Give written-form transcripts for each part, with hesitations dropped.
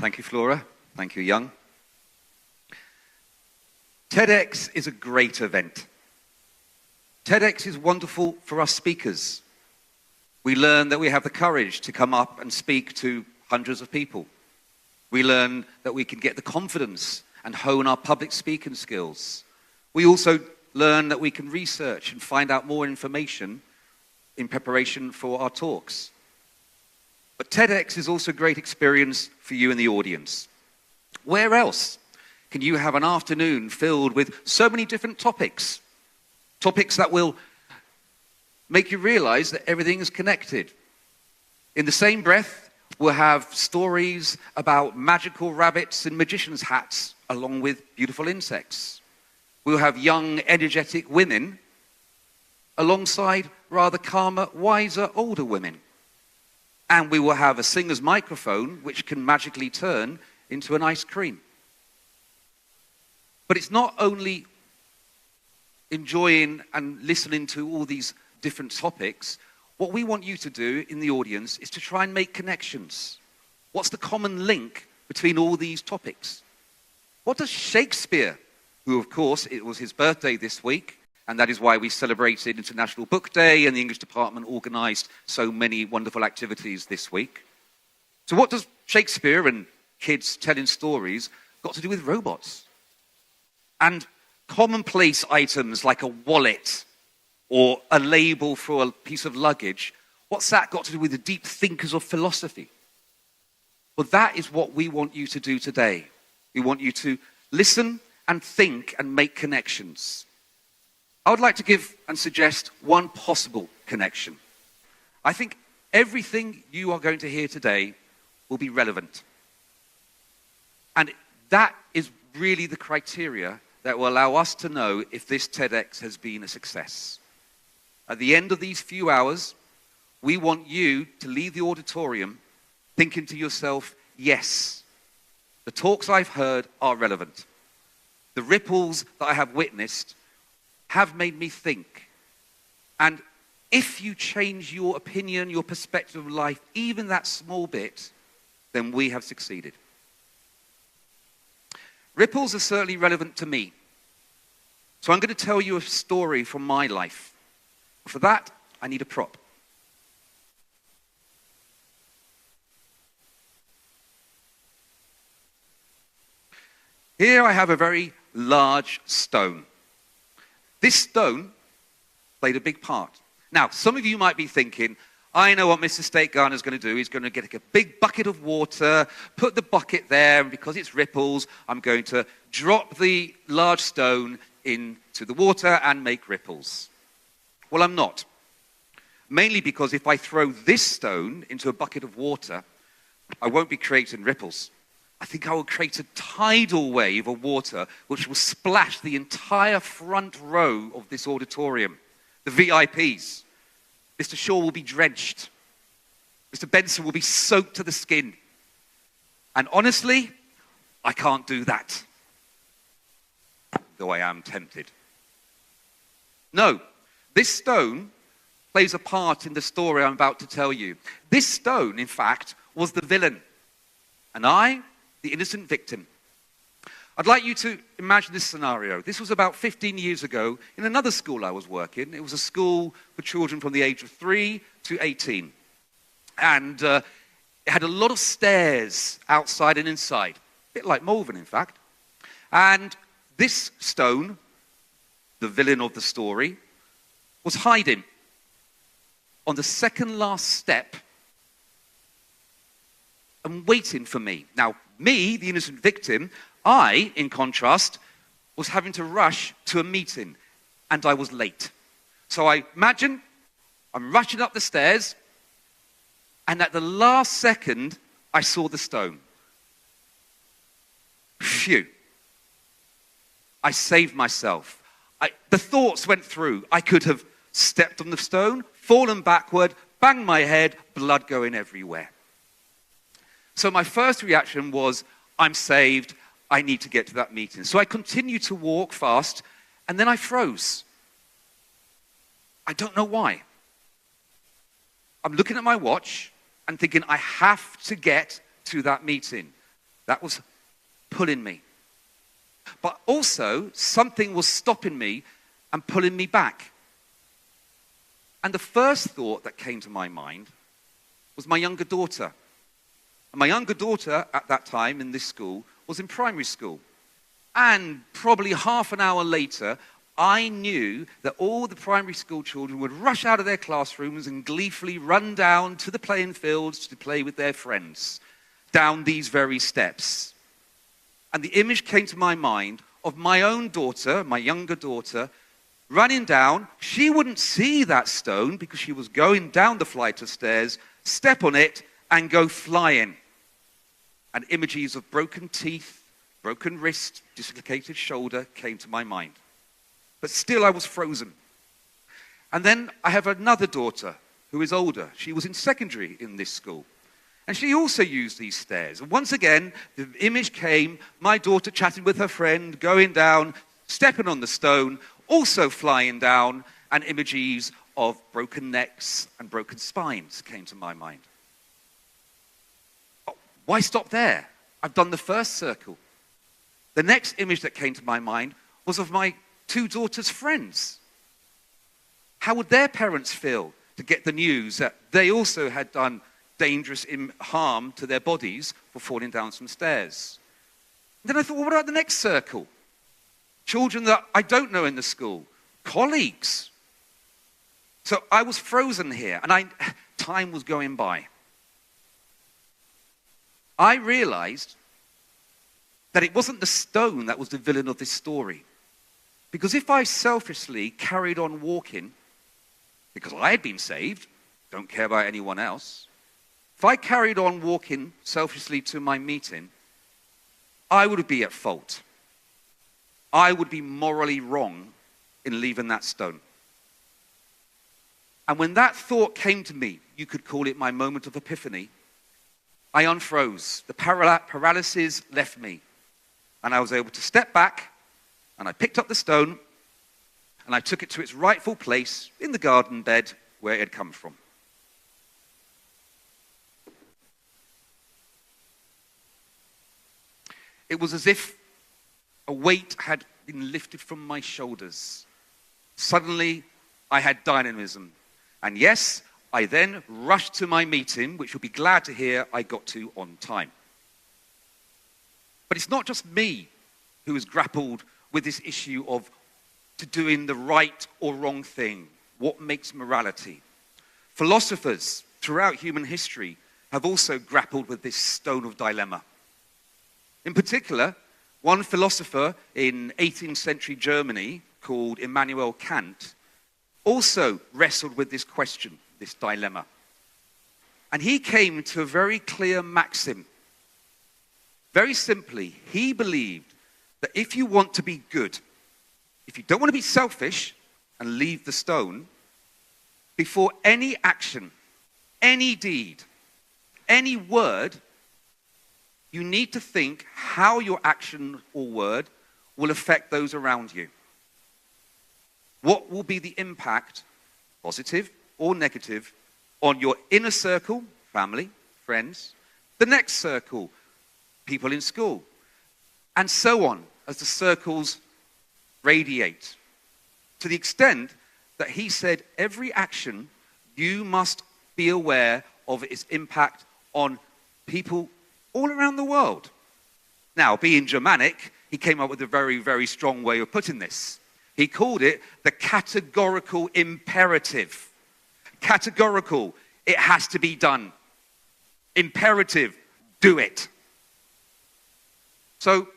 Thank you, Flora. Thank you, Young. TEDx is a great event. TEDx is wonderful for us speakers. We learn that we have the courage to come up and speak to hundreds of people. We learn that we can get the confidence and hone our public speaking skills. We also learn that we can research and find out more information in preparation for our talks. But TEDx is also a great experience for you in the audience. Where else can you have an afternoon filled with so many different topics? Topics that will make you realize that everything is connected. In the same breath, we'll have stories about magical rabbits in magician's hats, along with beautiful insects. We'll have young, energetic women alongside rather calmer, wiser, older women. And we will have a singer's microphone, which can magically turn into an ice cream. But it's not only enjoying and listening to all these different topics. What we want you to do in the audience is to try and make connections. What's the common link between all these topics? What does Shakespeare, who of course it was his birthday this week, and that is why we celebrated International Book Day, and the English department organized so many wonderful activities this week. So what does Shakespeare and kids telling stories got to do with robots? And commonplace items like a wallet or a label for a piece of luggage, what's that got to do with the deep thinkers of philosophy? Well, that is what we want you to do today. We want you to listen and think and make connections. I would like to give and suggest one possible connection. I think everything you are going to hear today will be relevant. And that is really the criteria that will allow us to know if this TEDx has been a success. At the end of these few hours, we want you to leave the auditorium thinking to yourself, yes, the talks I've heard are relevant. The ripples that I have witnessed have made me think. And if you change your opinion, your perspective of life, even that small bit, then we have succeeded. Ripples are certainly relevant to me. So I'm going to tell you a story from my life. For that, I need a prop. Here I have a very large stone. This stone played a big part. Now, some of you might be thinking, I know what Mr. Stait-Gardner is going to do. He's going to get a big bucket of water, put the bucket there, and because it's ripples, I'm going to drop the large stone into the water and make ripples. Well, I'm not. Mainly because if I throw this stone into a bucket of water, I won't be creating ripples. I think I will create a tidal wave of water which will splash the entire front row of this auditorium, the VIPs. Mr. Shaw will be drenched. Mr. Benson will be soaked to the skin. And honestly, I can't do that. Though I am tempted. No, this stone plays a part in the story I'm about to tell you. This stone, in fact, was the villain. And I, the innocent victim. I'd like you to imagine this scenario. This was about 15 years ago in another school I was working. It was a school for children from the age of 3 to 18. And it had a lot of stairs outside and inside. A bit like Malvern, in fact. And this stone, the villain of the story, was hiding on the second last step and waiting for me. Now, me, the innocent victim, I, in contrast, was having to rush to a meeting, and I was late. So I imagine I'm rushing up the stairs, and at the last second, I saw the stone. Phew. I saved myself. The thoughts went through. I could have stepped on the stone, fallen backward, banged my head, blood going everywhere. So my first reaction was, I'm saved, I need to get to that meeting. So I continued to walk fast, and then I froze. I don't know why. I'm looking at my watch and thinking, I have to get to that meeting. That was pulling me. But also, something was stopping me and pulling me back. And the first thought that came to my mind was my younger daughter. And my younger daughter at that time in this school was in primary school. And probably half an hour later, I knew that all the primary school children would rush out of their classrooms and gleefully run down to the playing fields to play with their friends, down these very steps. And the image came to my mind of my own daughter, my younger daughter, running down. She wouldn't see that stone because she was going down the flight of stairs, step on it, and go flying. And images of broken teeth, broken wrist, dislocated shoulder came to my mind. But still I was frozen. And then I have another daughter who is older. She was in secondary in this school. And she also used these stairs. And once again, the image came, my daughter chatting with her friend, going down, stepping on the stone, also flying down, and images of broken necks and broken spines came to my mind. Oh, why stop there? I've done the first circle. The next image that came to my mind was of my two daughters' friends. How would their parents feel to get the news that they also had done dangerous harm to their bodies for falling down some stairs? And then I thought, well, what about the next circle? Children that I don't know in the school, colleagues. So I was frozen here, and time was going by. I realized that it wasn't the stone that was the villain of this story. Because if I selfishly carried on walking, because I had been saved, don't care about anyone else, if I carried on walking selfishly to my meeting, I would be at fault. I would be morally wrong in leaving that stone. And when that thought came to me, you could call it my moment of epiphany, I unfroze. The paralysis left me. And I was able to step back, and I picked up the stone, and I took it to its rightful place in the garden bed where it had come from. It was as if a weight had been lifted from my shoulders. Suddenly, I had dynamism. And yes, I then rushed to my meeting, which you'll be glad to hear I got to on time. But it's not just me who has grappled with this issue of to doing the right or wrong thing. What makes morality? Philosophers throughout human history have also grappled with this stone of dilemma. In particular, one philosopher in 18th century Germany called Immanuel Kant also wrestled with this question, this dilemma. And he came to a very clear maxim. Very simply, he believed that if you want to be good, if you don't want to be selfish and leave the stone, before any action, any deed, any word, you need to think how your action or word will affect those around you. What will be the impact, positive or negative, on your inner circle, family, friends, the next circle, people in school, and so on, as the circles radiate. To the extent that he said every action, you must be aware of its impact on people all around the world. Now, being Germanic, he came up with a very, very strong way of putting this. He called it the categorical imperative. Categorical, it has to be done. Imperative, do it. So,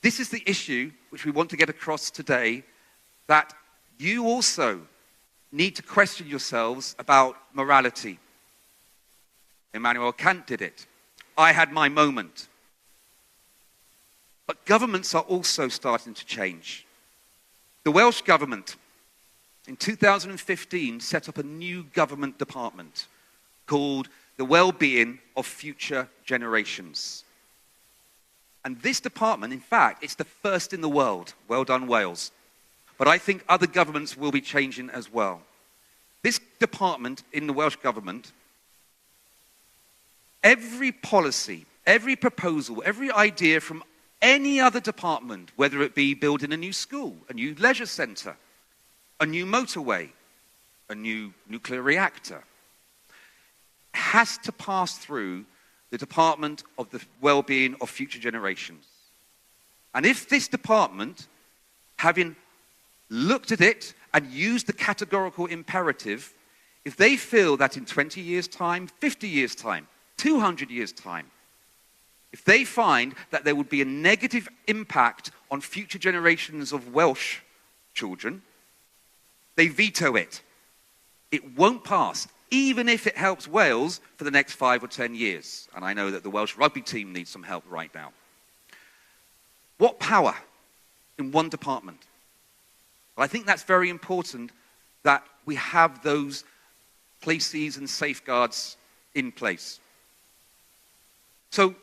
this is the issue which we want to get across today, that you also need to question yourselves about morality. Immanuel Kant did it. I had my moment. But governments are also starting to change. The Welsh government in 2015 set up a new government department called the Wellbeing of Future Generations. And this department, in fact, it's the first in the world. Well done, Wales. But I think other governments will be changing as well. This department in the Welsh government, every policy, every proposal, every idea from any other department, whether it be building a new school, a new leisure centre, a new motorway, a new nuclear reactor, has to pass through the Department of the Wellbeing of Future Generations. And if this department, having looked at it and used the categorical imperative, if they feel that in 20 years' time, 50 years' time, 200 years' time, if they find that there would be a negative impact on future generations of Welsh children, they veto it. It won't pass, even if it helps Wales for the next 5 or 10 years. And I know that the Welsh rugby team needs some help right now. What power in one department? Well, I think that's very important that we have those policies and safeguards in place. So,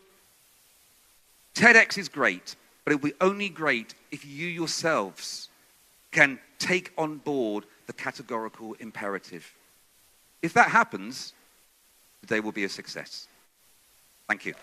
TEDx is great, but it will be only great if you yourselves can take on board the categorical imperative. If that happens, the day will be a success. Thank you.